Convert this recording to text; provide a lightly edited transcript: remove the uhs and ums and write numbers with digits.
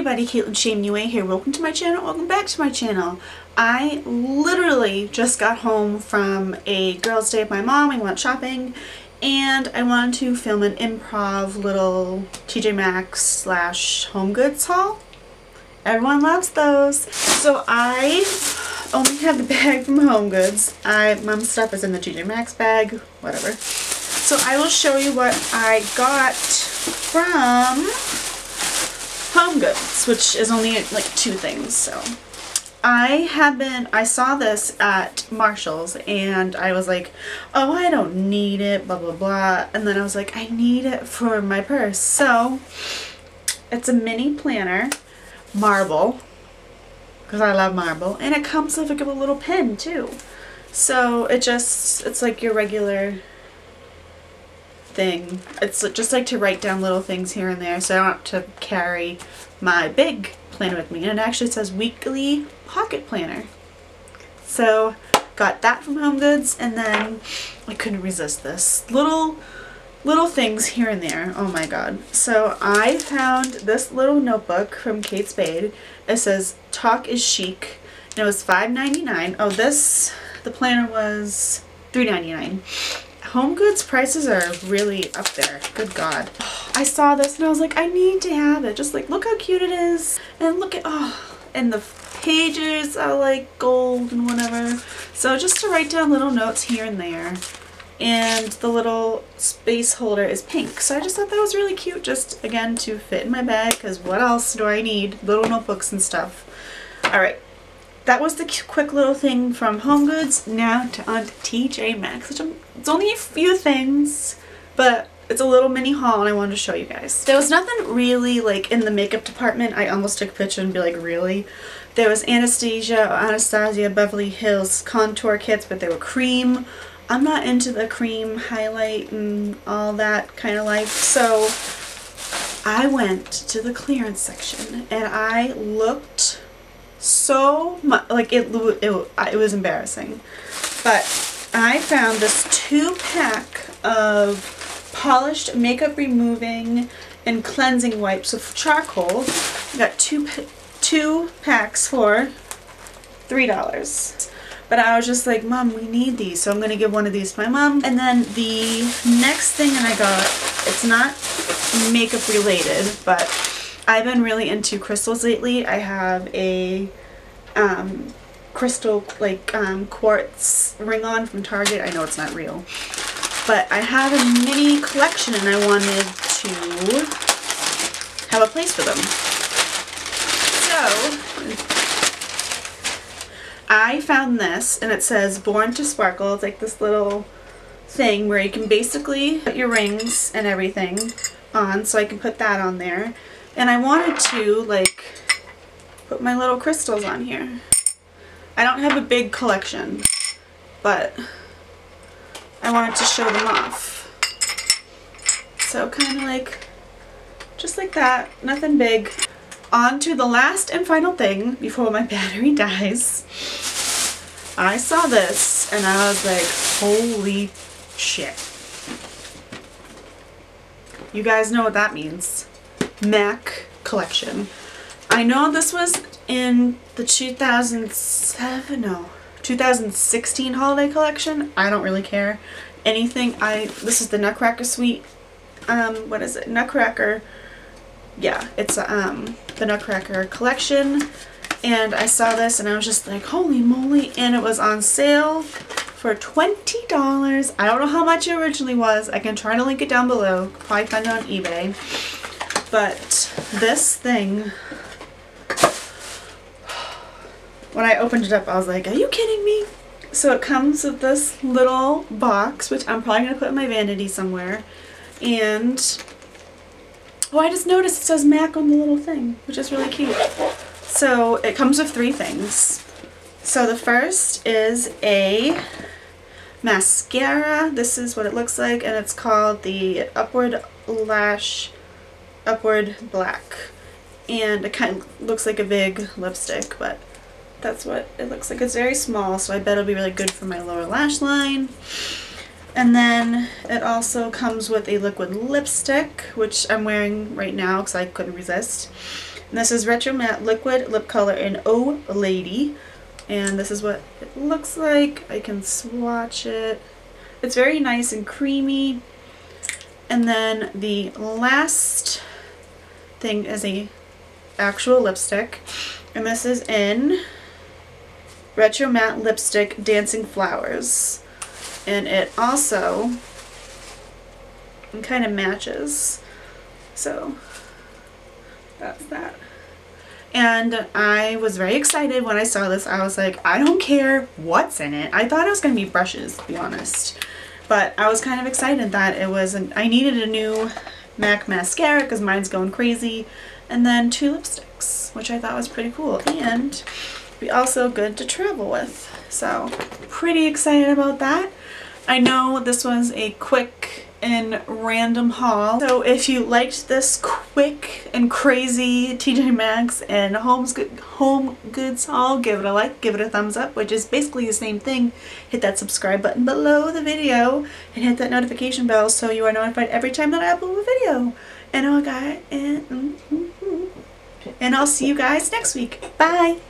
everybody, Caitlyn Shea MUA here. Welcome to my channel. Welcome back to my channel. I literally just got home from a girls' day with my mom. We went shopping and I wanted to film an improv little Tjmaxx / Home Goods haul. Everyone loves those. So I only have the bag from Home Goods. Mom's stuff is in the Tjmaxx bag, whatever. So I will show you what I got from Home Goods, which is only like 2 things. So I saw this at Marshall's and I was like, oh, I don't need it, blah blah blah, and then I was like, I need it for my purse. So it's a mini planner, marble, because I love marble, and it comes with like a little pen too. So it's like your regular thing. It's just like to write down little things here and there, so I don't have to carry my big planner with me. And it actually says weekly pocket planner. So got that from Home Goods, and then I couldn't resist this. Little things here and there. Oh my god. So I found this little notebook from Kate Spade. It says Talk is Chic, and it was $5.99. Oh, the planner was $3.99. Home Goods prices are really up there. Good God. I saw this and I was like, I need to have it. Just like, look how cute it is. And look at, and the pages are like gold and whatever. So just to write down little notes here and there. And the little space holder is pink. So I just thought that was really cute, just again to fit in my bag, because what else do I need? Little notebooks and stuff. Alright. That was the quick little thing from Home Goods. Now on to Tjmaxx, which it's only a few things, but it's a little mini haul and I wanted to show you guys. There was nothing really like in the makeup department. I almost took a picture and be like, really? There was Anastasia Beverly Hills contour kits, but they were cream. I'm not into the cream highlight and all that kind of life, so I went to the clearance section and I looked so much like it was embarrassing, but I found this 2-pack of polished makeup removing and cleansing wipes with charcoal. I got two packs for $3. But I was just like, Mom, we need these, so I'm gonna give one of these to my mom. And then the next thing that I got, it's not makeup related, but I've been really into crystals lately. I have a crystal quartz ring on from Target. I know it's not real, but I have a mini collection and I wanted to have a place for them. So I found this, and it says Born to Sparkle. It's like this little thing where you can basically put your rings and everything on, so I can put that on there. And I wanted to like put my little crystals on here. I don't have a big collection, but I wanted to show them off. So kind of like, just like that, nothing big. On to the last and final thing before my battery dies. I saw this and I was like, holy shit. You guys know what that means. MAC collection. I know this was in the 2016 holiday collection. I don't really care. This is the Nutcracker Suite. What is it? Nutcracker. Yeah, it's the Nutcracker collection. And I saw this and I was just like, holy moly. And it was on sale for $20. I don't know how much it originally was. I can try to link it down below. Probably find it on eBay. But this thing, when I opened it up, I was like, are you kidding me? So it comes with this little box, which I'm probably going to put in my vanity somewhere. And, oh, I just noticed it says MAC on the little thing, which is really cute. So it comes with 3 things. So the first is a mascara. This is what it looks like, and it's called the Upward Black. And it kind of looks like a big lipstick, but that's what it looks like. It's very small, so I bet it'll be really good for my lower lash line. And then it also comes with a liquid lipstick, which I'm wearing right now because I couldn't resist. And this is Retro Matte Liquid Lip Color in Oh Lady. And this is what it looks like. I can swatch it. It's very nice and creamy. And then the last thing is a actual lipstick. And this is in Retro Matte Lipstick Dancing Flowers. And it also kind of matches. So that's that. And I was very excited when I saw this. I was like, I don't care what's in it. I thought it was going to be brushes, to be honest. But I was kind of excited that it was, I needed a new MAC mascara because mine's going crazy. And then 2 lipsticks, which I thought was pretty cool. And be also good to travel with. So pretty excited about that. I know this was a quick and random haul. So if you liked this quick and crazy Tjmaxx and home goods haul, give it a like, give it a thumbs up, which is basically the same thing. Hit that subscribe button below the video and hit that notification bell so you are notified every time that I upload a video. And I'll see you guys next week. Bye!